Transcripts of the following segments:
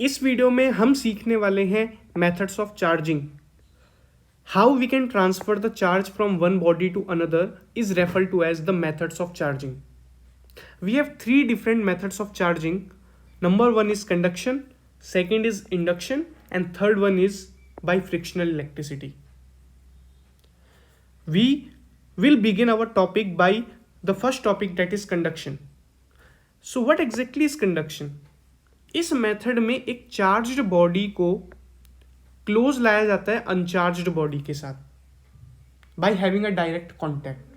इस वीडियो में हम सीखने वाले हैं methods of charging. How we can transfer the charge from one body to another is referred to as the methods of charging. We have three different methods of charging. Number one is conduction, second is induction, and third one is by frictional electricity. We will begin our topic by the first topic, that is conduction. So what exactly is conduction? इस method में एक charged body को close लाया जाता है uncharged body के साथ by having a direct contact.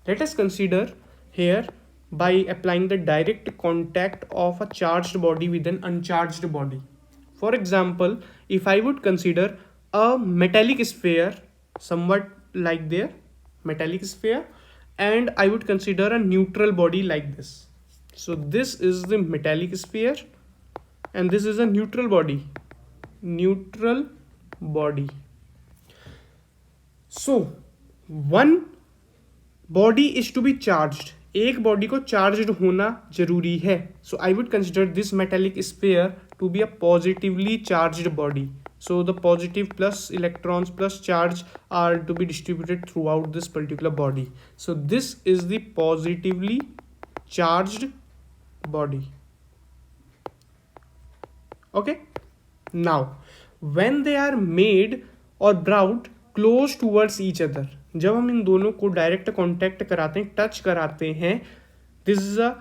Let us consider here by applying the direct contact of a charged body with an uncharged body. For example, if I would consider a metallic sphere, somewhat like there, metallic sphere, and I would consider a neutral body like this. So this is the metallic sphere and this is a neutral body. Neutral body. So one body is to be charged. एक body को charged होना जरूरी है. So I would consider this metallic sphere to be a positively charged body. So the positive plus electrons plus charge are to be distributed throughout this particular body. So this is the positively charged body. Okay, now when they are made और brought close towards each other, जब हम इन दोनों को direct contact कराते हैं, touch कराते हैं, this is a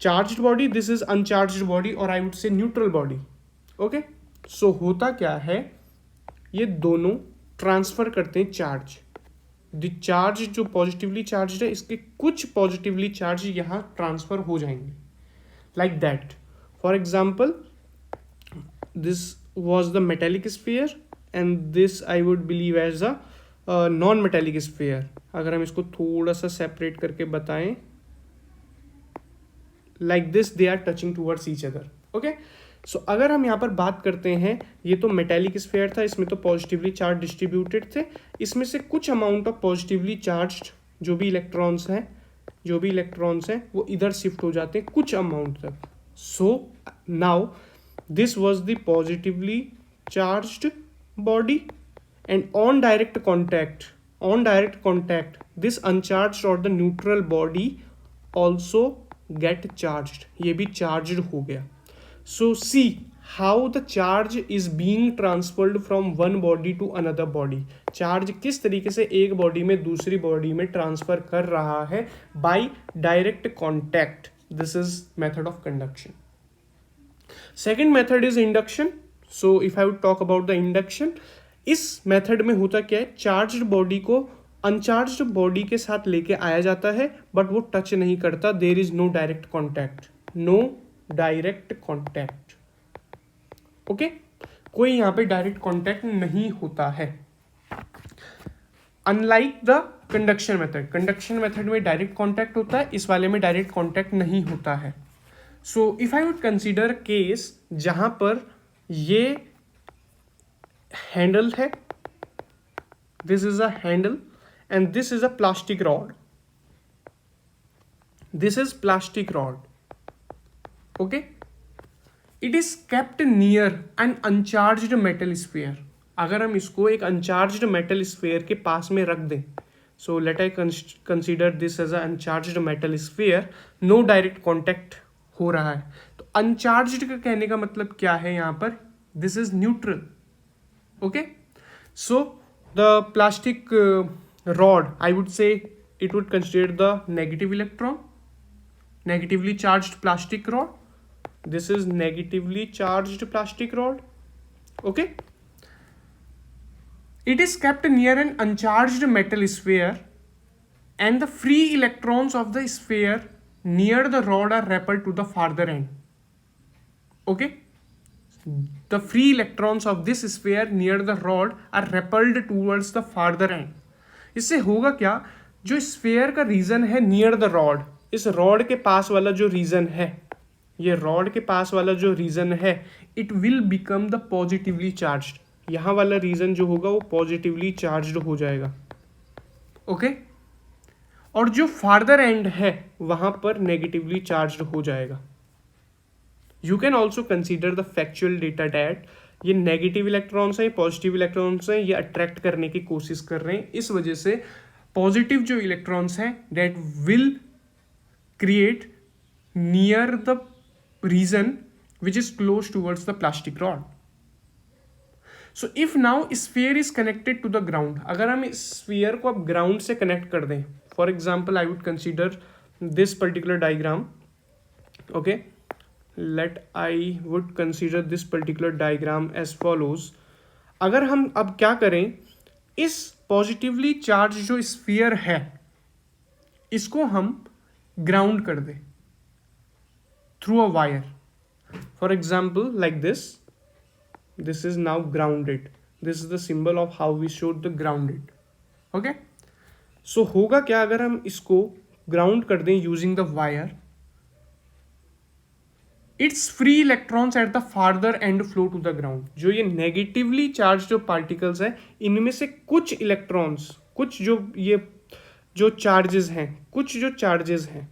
charged body, this is uncharged body, और I would say neutral body. Okay, so होता क्या है, ये दोनों ट्रांसफर करते हैं चार्ज. द चार्ज जो पॉजिटिवली चार्ज है, इसके कुछ पॉजिटिवली चार्ज यहाँ ट्रांसफर हो जाएंगे like that. For example, this was the metallic sphere and this I would believe as a non metallic sphere. अगर हम इसको थोड़ा सा सेपरेट करके बताएं, like this they are touching towards each other. Okay, so अगर हम यहाँ पर बात करते हैं, ये तो मेटेलिक स्फीयर था, इसमें तो पॉजिटिवली चार्ज डिस्ट्रीब्यूटेड थे. इसमें से कुछ अमाउंट ऑफ पॉजिटिवली चार्ज्ड जो भी इलेक्ट्रॉन्स हैं वो इधर शिफ्ट हो जाते हैं कुछ अमाउंट तक. So now this was the positively charged body. And on direct contact, this uncharged or the neutral body also get charged. ये भी charged हो गया. So see how the charge is being transferred from one body to another body. Charge किस तरीके से एक body में दूसरी बॉडी में ट्रांसफर कर रहा है by direct contact. This is method of conduction. Second method is induction. So if I would talk about the induction, इस मेथड में होता क्या है, चार्ज्ड बॉडी को अनचार्ज्ड बॉडी के साथ लेके आया जाता है, बट वो टच नहीं करता. There is no direct contact. Okay, कोई यहाँ पे डायरेक्ट कॉन्टैक्ट नहीं होता है. अनलाइक द कंडक्शन मेथड में डायरेक्ट कॉन्टैक्ट होता है, इस वाले में डायरेक्ट कॉन्टैक्ट नहीं होता है. So if I would consider case जहां पर ये हैंडल है, this is a handle and this is a plastic rod. This is plastic rod. Okay, it is kept near an uncharged metal sphere. अगर हम इसको एक अनचार्ज्ड मेटल स्फीयर के पास में रख दें, so let I consider this as a uncharged metal sphere, no direct contact हो रहा है. तो अनचार्ज्ड का कहने का मतलब क्या है यहाँ पर, this is neutral. Okay, so the plastic rod, I would say it would consider the negative electron, negatively charged plastic rod. This is negatively charged plastic rod. Okay, it is kept near an uncharged metal sphere and the free electrons of the sphere near the rod are repelled to the farther end. Okay, the free electrons of this sphere near the rod are repelled towards the farther end. इससे होगा क्या, जो sphere का reason है near the rod, इस rod के पास वाला जो रीजन है, ये रॉड के पास वाला जो रीजन है, it will become the positively charged. यहाँ वाला रीजन जो होगा वो पॉजिटिवली चार्ज्ड हो जाएगा. ओके, और जो फार्दर एंड है वहां पर नेगेटिवली चार्ज्ड हो जाएगा. You can also consider the factual data that ये नेगेटिव इलेक्ट्रॉन्स हैं, पॉजिटिव इलेक्ट्रॉन्स हैं, ये अट्रैक्ट करने की कोशिश कर रहे हैं, इस वजह से पॉजिटिव जो इलेक्ट्रॉन्स हैं that will create near the region which is close towards the plastic rod. So if now sphere is connected to the ground, अगर हम इस स्फीयर को अब ग्राउंड से कनेक्ट कर दें, for example I would consider this particular diagram. Okay, let I would consider this particular diagram as follows. अगर हम अब क्या करें, इस पॉजिटिवली चार्ज जो स्फीयर है इसको हम ग्राउंड कर दें through a wire. For example like this is now grounded. This is the symbol of how we showed the grounded. Okay, so होगा क्या अगर हम इसको ग्राउंड कर दें using the wire, its free electrons at the farther end flow to the ground. जो ये negatively charge जो पार्टिकल्स हैं इनमें से कुछ इलेक्ट्रॉन्स, कुछ जो चार्जेस हैं, कुछ जो चार्जेस हैं,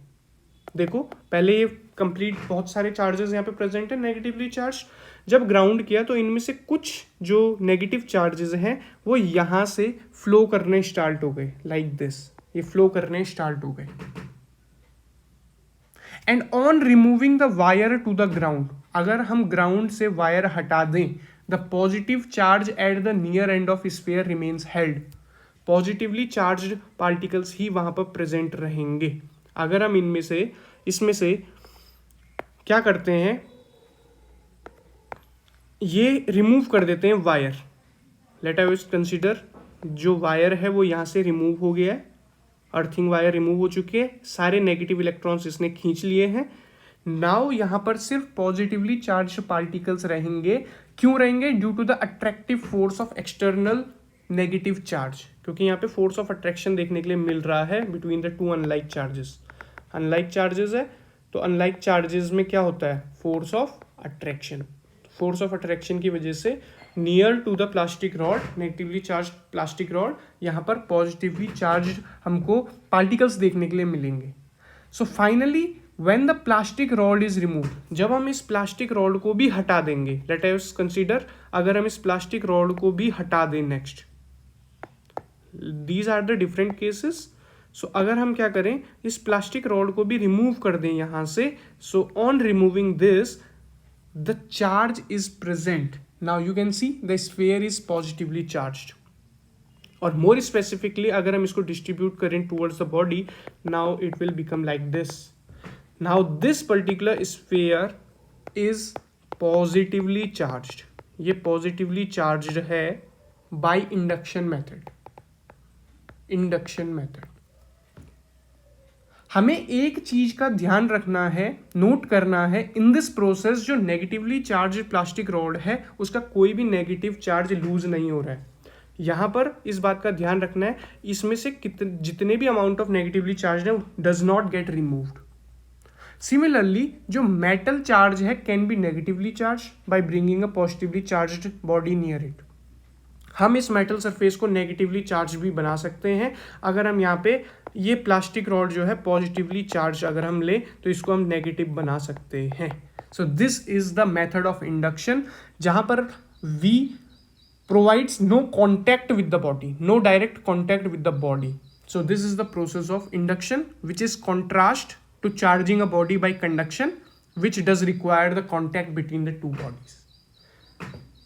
देखो पहले ये कंप्लीट बहुत सारे चार्जेस यहाँ पे प्रेजेंट है नेगेटिवली चार्ज. जब ग्राउंड किया तो इनमें से कुछ जो नेगेटिव चार्जेस हैं वो यहाँ से फ्लो करने स्टार्ट हो गए, लाइक दिस, ये फ्लो करने स्टार्ट हो गए. And on removing the wire to the ground, अगर हम ग्राउंड से वायर हटा दें, the positive charge at the near end of sphere remains held. Positively charged particles ही वहां पर प्रेजेंट रहेंगे. अगर हम इसमें से क्या करते हैं, ये रिमूव कर देते हैं वायर. लेट अस कंसीडर जो वायर है वो यहाँ से रिमूव हो गया है, अर्थिंग वायर रिमूव हो चुकी है, सारे नेगेटिव इलेक्ट्रॉन्स इसने खींच लिए हैं. नाउ यहां पर सिर्फ पॉजिटिवली चार्ज पार्टिकल्स रहेंगे. क्यों रहेंगे? Due to the attractive force of external negative charge, क्योंकि यहाँ पे फोर्स ऑफ अट्रैक्शन देखने के लिए मिल रहा है between the two unlike charges. Unlike charges है तो अनलाइक चार्जेस में क्या होता है? Force of attraction. Force of attraction की वजह से near to the plastic rod, negatively charge plastic rod, यहाँ पर पॉजिटिवली चार्ज हमको पार्टिकल्स देखने के लिए मिलेंगे. So finally when the plastic rod is remove, जब हम इस प्लास्टिक रॉड को भी हटा देंगे, लेट अस कंसीडर अगर हम इस प्लास्टिक रॉड को भी हटा दें next, these are the different cases. So अगर हम क्या करें, इस प्लास्टिक रॉड को भी रिमूव कर दें यहाँ से, so on removing this the charge is present. Now you can see the sphere is positively charged. और more specifically अगर हम इसको distribute करें towards the body, now it will become like this. Now this particular sphere is positively charged. ये positively charged है by induction method. Induction method. हमें एक चीज का ध्यान रखना है, नोट करना है, इन दिस प्रोसेस जो नेगेटिवली चार्ज प्लास्टिक रॉड है उसका कोई भी नेगेटिव चार्ज लूज नहीं हो रहा है. यहाँ पर इस बात का ध्यान रखना है, इसमें से जितने भी अमाउंट ऑफ नेगेटिवली चार्ज है does not gate removed. Similarly जो मेटल चार्ज है can be negatively charge by bringing a positively charged body near it. हम इस मेटल सरफेस को नेगेटिवली चार्ज भी बना सकते हैं. अगर हम यहाँ पे ये प्लास्टिक रॉड जो है पॉजिटिवली चार्ज अगर हम ले तो इसको हम नेगेटिव बना सकते हैं. So this is the method of induction, जहां पर we provides no contact with the body, no direct contact with the body. So this is the process of induction which is contrast to charging a body by conduction which does require the contact between the two bodies.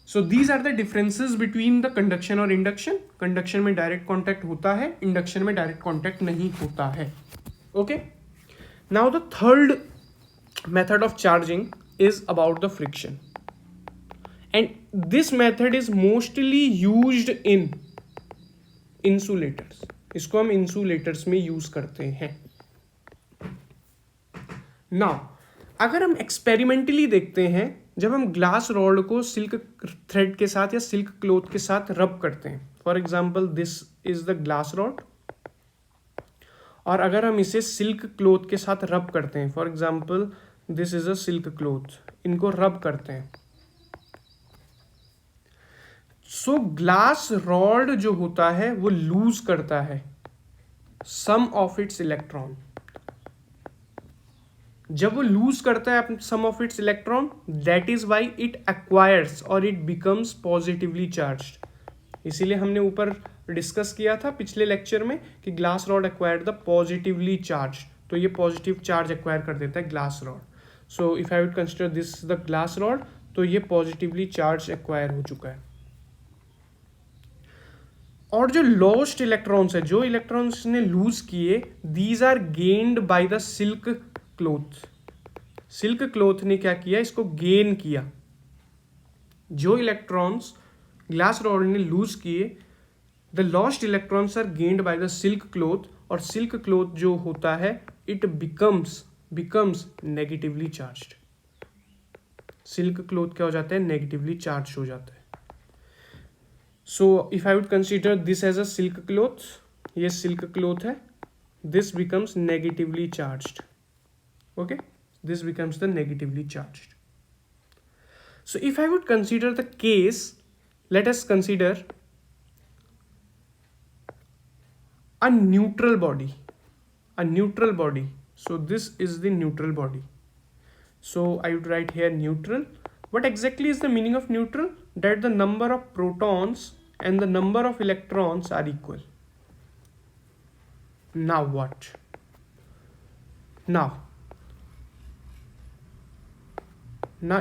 So these are the differences between the conduction और induction. Conduction में direct contact होता है, induction में direct contact नहीं होता है. Okay, now the third method of charging is about the friction, and this method is mostly used in insulators. इसको हम इंसुलेटर्स में यूज करते हैं. नाउ अगर हम एक्सपेरिमेंटली देखते हैं, जब हम ग्लास रॉड को सिल्क थ्रेड के साथ या सिल्क क्लॉथ के साथ रब करते हैं, for example this is the glass rod, और अगर हम इसे सिल्क क्लॉथ के साथ रब करते हैं, for example this is a silk cloth, इनको रब करते हैं, सो ग्लास रॉड जो होता है वो लूज करता है सम ऑफ इट्स इलेक्ट्रॉन. जब वो लूज करता है some of its electron, that is why it acquires और इट बिकम्स पॉजिटिवली चार्ज्ड। इसीलिए हमने ऊपर डिस्कस किया था पिछले लेक्चर में कि glass rod acquired the positively charge, तो ये पॉजिटिव चार्ज एक्वायर कर देता है glass rod. So if I would consider this the glass rod, तो ये पॉजिटिवली चार्ज एक्वायर हो चुका है। और जो लॉस्ट इलेक्ट्रॉन्स है, जो इलेक्ट्रॉन्स ने लूज किए, these are gained by the silk cloth. Silk cloth ने क्या किया, इसको गेन किया। जो इलेक्ट्रॉन्स ग्लास रॉड ने लूज किए, the lost electrons are gained by the silk cloth, और सिल्क क्लॉथ जो होता है it becomes negatively charged. Silk cloth क्या हो जाता है, नेगेटिवली चार्ज हो जाता है। So if I would consider this as a silk cloth, ये सिल्क क्लॉथ है, this becomes negatively charged. Okay, this becomes the negatively charged. So if I would consider the case, let us consider a neutral body. So this is the neutral body. So I would write here neutral. What exactly is the meaning of neutral? That the number of protons and the number of electrons are equal. Now what? Now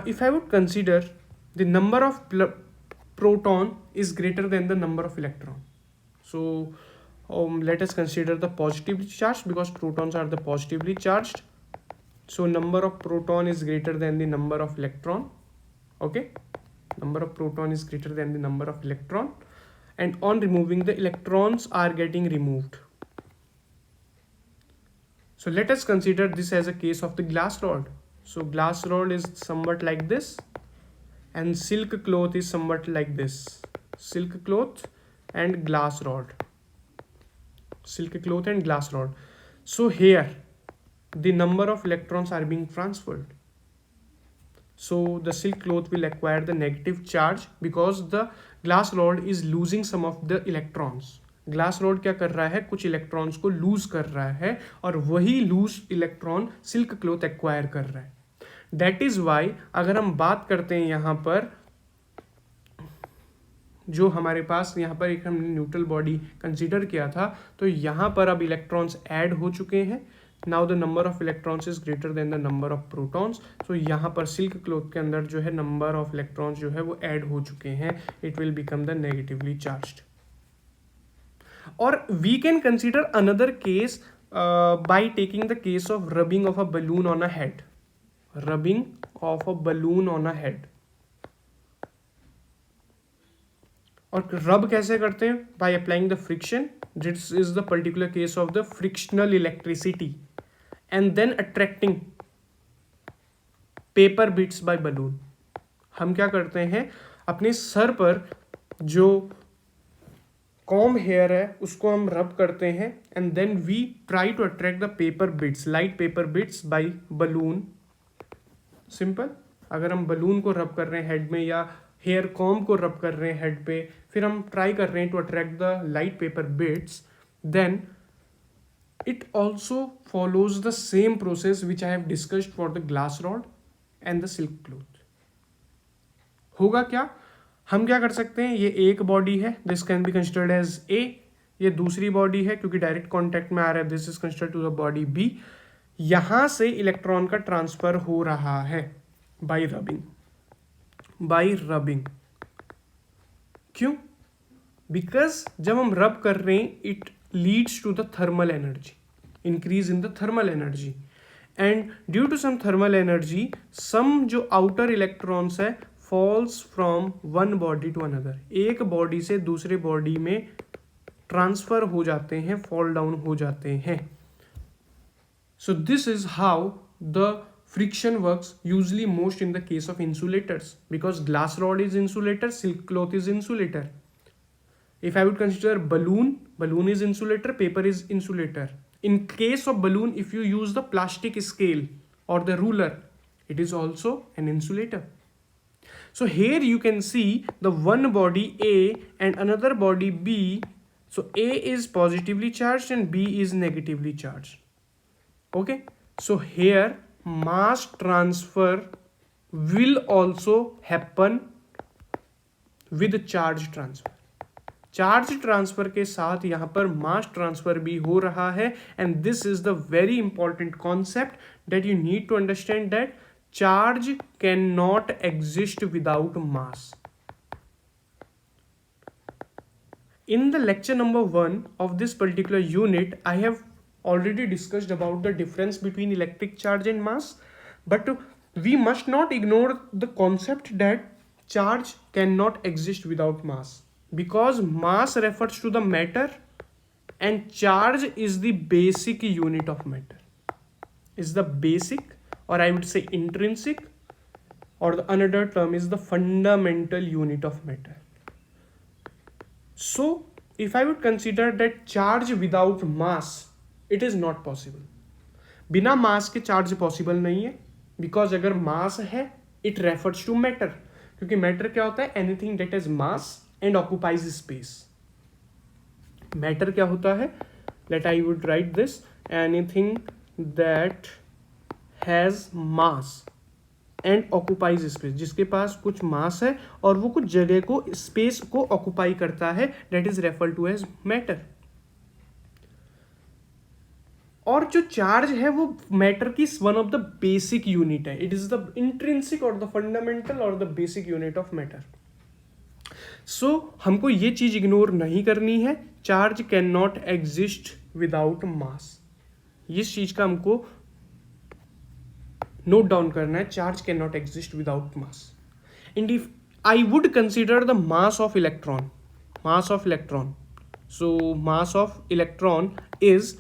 if I would consider the number of proton is greater than the number of electron. So let us consider the positively charged, because protons are the positively charged. So number of proton is greater than the number of electron. Okay, number of proton is greater than the number of electron, and on removing, the electrons are getting removed. So let us consider this as a case of the glass rod. So glass rod is somewhat like this, and silk cloth is somewhat like this. Silk cloth and glass rod. Silk cloth and glass rod. So here the number of electrons are being transferred. So the silk cloth will acquire the negative charge because the glass rod is losing some of the electrons. Glass rod क्या कर रहा है, कुछ electrons को loose कर रहा है, और वही loose electron silk cloth acquire कर रहा है. दैट इज वाई अगर हम बात करते हैं यहाँ पर, जो हमारे पास यहाँ पर एक हमने न्यूट्रल बॉडी कंसीडर किया था, तो यहाँ पर अब इलेक्ट्रॉन्स ऐड हो चुके हैं. Now the number of electrons is greater then the number of protons. तो यहाँ पर सिल्क क्लॉथ के अंदर जो है नंबर ऑफ इलेक्ट्रॉन्स जो है वो ऐड हो चुके हैं. It will become the negatively charged. और we can consider another case by taking the case of rubbing of a balloon on a head. Rubbing of a balloon on a head. और rub कैसे करते हैं, by applying the friction. This is the particular case of the frictional electricity, and then attracting paper bits by balloon. हम क्या करते हैं, अपने sir पर जो कॉम्ब हेयर है उसको हम रब करते हैं, and then we try to attract the paper bits, light paper bits by balloon. Simple. अगर हम बलून को रब कर रहे हैं हेड में, या हेयर कॉम्ब को रब कर रहे हैं हेड पे, फिर हम ट्राई कर रहे हैं to attract the light paper bits, then it also follows the same process which I have discussed for the glass rod and the silk cloth. होगा क्या, हम क्या कर सकते हैं, ये एक बॉडी है, this can be considered as a. ये दूसरी बॉडी है क्योंकि डायरेक्ट कॉन्टैक्ट में आ रहा है, this is considered to the body B. यहां से इलेक्ट्रॉन का ट्रांसफर हो रहा है बाय रबिंग. क्यों, बिकॉज जब हम रब कर रहे हैं it leads to the thermal energy, increase in the thermal energy, and due to some thermal energy some जो आउटर इलेक्ट्रॉन्स है falls from one body to another. एक बॉडी से दूसरे बॉडी में ट्रांसफर हो जाते हैं, फॉल डाउन हो जाते हैं. So this is how the friction works usually most in the case of insulators, because glass rod is insulator, silk cloth is insulator. If I would consider balloon is insulator, paper is insulator. In case of balloon, if you use the plastic scale or the ruler, it is also an insulator. So here you can see the one body A and another body B. So A is positively charged and B is negatively charged. Okay, so here mass transfer will also happen with charge transfer. Charge transfer के साथ यहां पर mass transfer भी हो रहा है, and this is the very important concept that you need to understand, that charge can not exist without mass. In the lecture number 1 of this particular unit, I have already discussed about the difference between electric charge and mass, but we must not ignore the concept that charge cannot exist without mass, because mass refers to the matter and charge is the basic unit of matter, is the basic, or I would say intrinsic, or the another term is the fundamental unit of matter. So if I would consider that charge without mass, it is not possible. बिना मास के charge possible नहीं है, because अगर mass है it refers to matter, क्योंकि matter क्या होता है, anything that is mass and occupies space. Matter क्या होता है, let I would write this, anything that has mass and occupies space, जिसके पास कुछ मास है और वो कुछ जगह को, स्पेस को ऑक्यूपाई करता है, that is refer to as matter. और जो चार्ज है वो मैटर की one of the basic unit है, इट इज द इंट्रिंसिक और द फंडामेंटल और the basic unit of matter. So हमको ये चीज इग्नोर नहीं करनी है, charge can not exist without mass. इस चीज का हमको नोट डाउन करना है, charge can not exist without mass. And if I would consider the mass of electron, so mass of electron is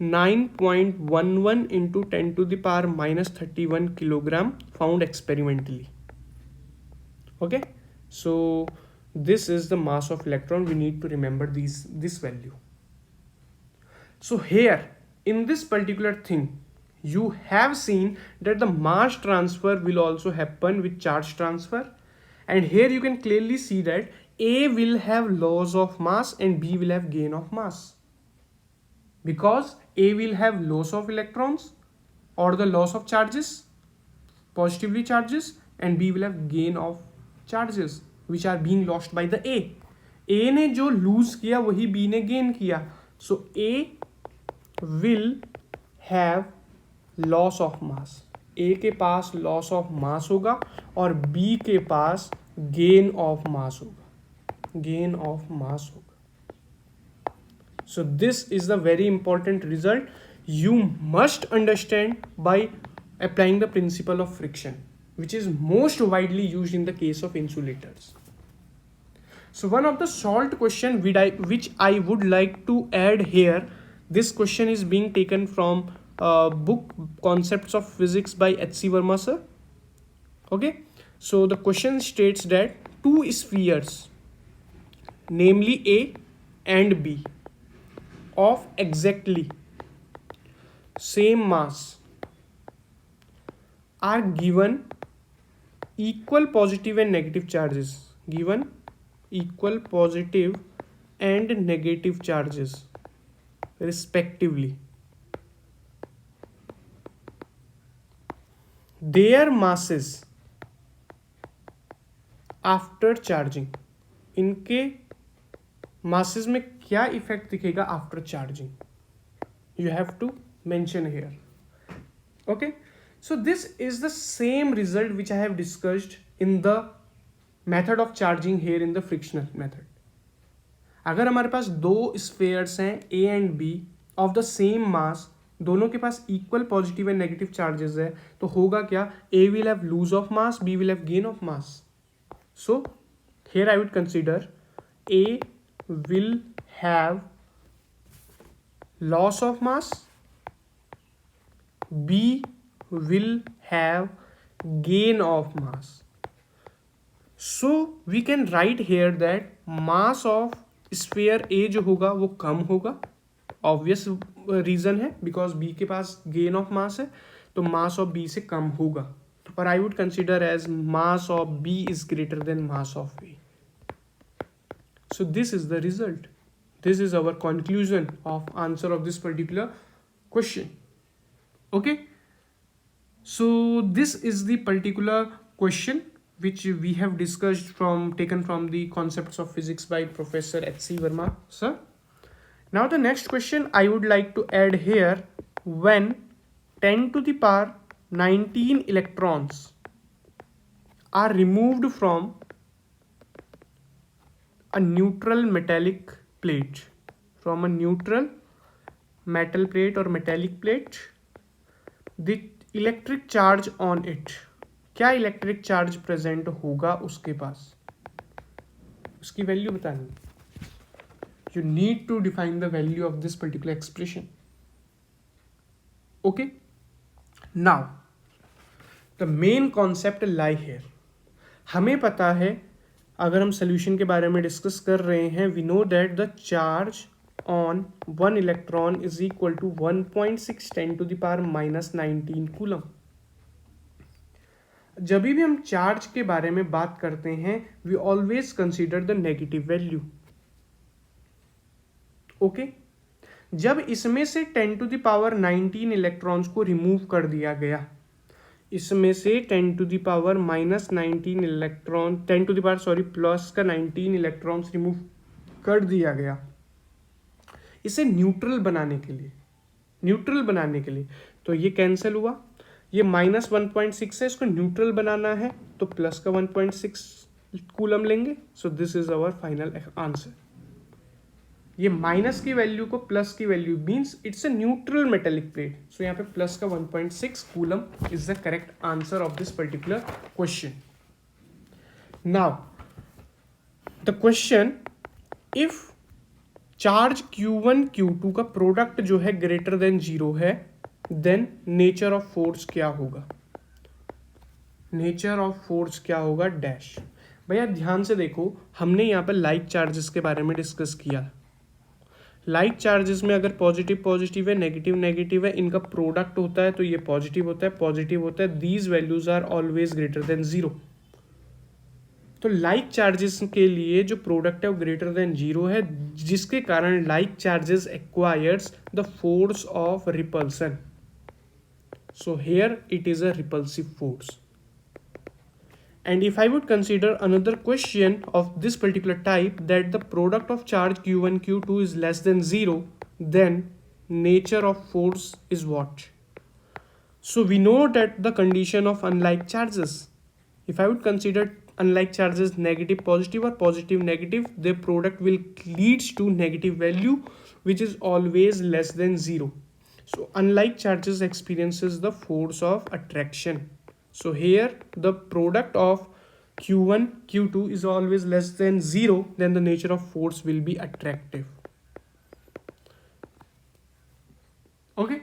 9.11 into 10 to the power minus 31 kilogram found experimentally. Okay, so this is the mass of electron. We need to remember this value. So here in this particular thing, you have seen that the mass transfer will also happen with charge transfer, and here you can clearly see that A will have loss of mass and B will have gain of mass, because A will have loss of electrons or the loss of charges, positively charges, and B will have gain of charges which are being lost by the A. A ने जो lose किया वही B ने gain किया, so A will have loss of mass. A के पास loss of मास होगा और बी के पास गेन ऑफ मास होगा. सो this is the very important result you must understand by applying the principle of friction, which is most widely used in the case of insulators. So one of the solved question which I would like to add here, this question is being taken from book Concepts of Physics by H.C. Verma sir. Okay, so the question states that two spheres, namely A and B, of exactly same mass are given equal positive and negative charges, respectively. Their masses after charging, इनके masses में क्या effect दिखेगा after charging, you have to mention here. Okay, so this is the same result which I have discussed in the method of charging here in the frictional method. अगर हमारे पास दो spheres हैं A and B of the same mass, दोनों के पास equal positive and negative charges है, तो होगा क्या, A will have lose of mass, B will have gain of mass. So here I would consider A will have loss of mass, B will have gain of mass. So we can write here that mass of sphere A जो होगा वो कम होगा, obvious reason है because B के पास gain of mass है, तो मास of B से कम होगा, और I would consider as mass of B is greater than mass of A. So this is the result. This is our conclusion of answer of this particular question. Okay. So this is the particular question which we have discussed taken from the concepts of physics by Professor H.C. Verma, sir. Now the next question I would like to add here, when 10 to the power 19 electrons are removed from a neutral metallic plate, from a neutral metal plate or metallic plate, the electric charge on it, क्या electric charge present होगा उसके पास, उसकी value बतानी. You need to define the value of this particular expression. Okay, now the main concept lie here. हमें पता है, अगर हम सोल्यूशन के बारे में डिस्कस कर रहे हैं, we know that the charge on 1 electron is equal to 1.6 10 to the power minus 19 coulomb. जब भी हम चार्ज के बारे में बात करते हैं, we always consider the negative value. Okay, जब इसमें से 10 टू द पावर 19 इलेक्ट्रॉन्स को रिमूव कर दिया गया, इसमें से 10 to the power minus 19 electron, 10 to the power sorry plus का 19 इलेक्ट्रॉन्स रिमूव कर दिया गया, इसे न्यूट्रल बनाने के लिए, तो ये कैंसिल हुआ. ये माइनस 1.6 है, इसको न्यूट्रल बनाना है तो प्लस का 1.6 कूलम लेंगे. So this is our final answer. ये माइनस की वैल्यू को प्लस की value means it's a neutral metallic plate. So यहाँ पे प्लस का 1.6 coulomb is the correct answer of this particular question. Now the question, if charge Q1 Q2 का product जो है ग्रेटर देन 0 है, देन नेचर ऑफ फोर्स क्या होगा, nature of force क्या होगा डैश. भैया ध्यान से देखो, हमने यहाँ पर लाइक चार्जेस के बारे में डिस्कस किया. लाइक चार्जेस में अगर पॉजिटिव पॉजिटिव है, नेगेटिव नेगेटिव है, इनका प्रोडक्ट होता है तो ये पॉजिटिव होता है, पॉजिटिव होता है. These values are always greater than 0. तो लाइक चार्जेस के लिए जो प्रोडक्ट है वो ग्रेटर देन 0 है, जिसके कारण like charges acquires the force of repulsion. So here it is a repulsive force. And if I would consider another question of this particular type, that the product of charge Q1 Q2 is less than 0, then nature of force is what? So we know that the condition of unlike charges, if I would consider unlike charges negative positive or positive negative, their product will leads to negative value, which is always less than 0. So unlike charges experiences the force of attraction. So here the product of Q1 Q2 is always less than 0, then the nature of force will be attractive. Okay,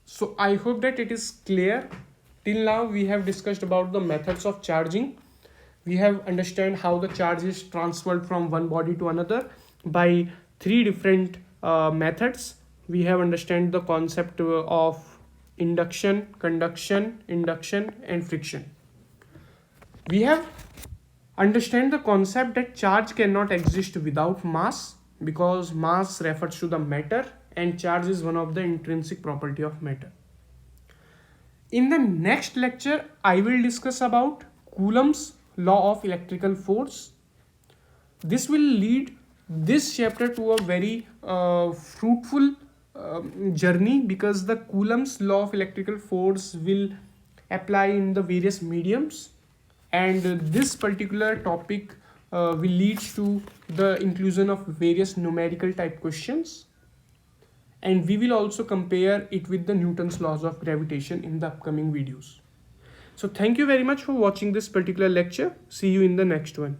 so I hope that it is clear. Till now we have discussed about the methods of charging. We have understand how the charge is transferred from one body to another by 3 different methods. We have understand the concept of induction, conduction, induction and friction. We have understand the concept that charge cannot exist without mass, because mass refers to the matter and charge is one of the intrinsic property of matter. In the next lecture I will discuss about Coulomb's law of electrical force. This will lead this chapter to a very fruitful journey, because the Coulomb's law of electrical force will apply in the various mediums, and this particular topic will lead to the inclusion of various numerical type questions, and we will also compare it with the Newton's laws of gravitation in the upcoming videos. So thank you very much for watching this particular lecture. See you in the next one.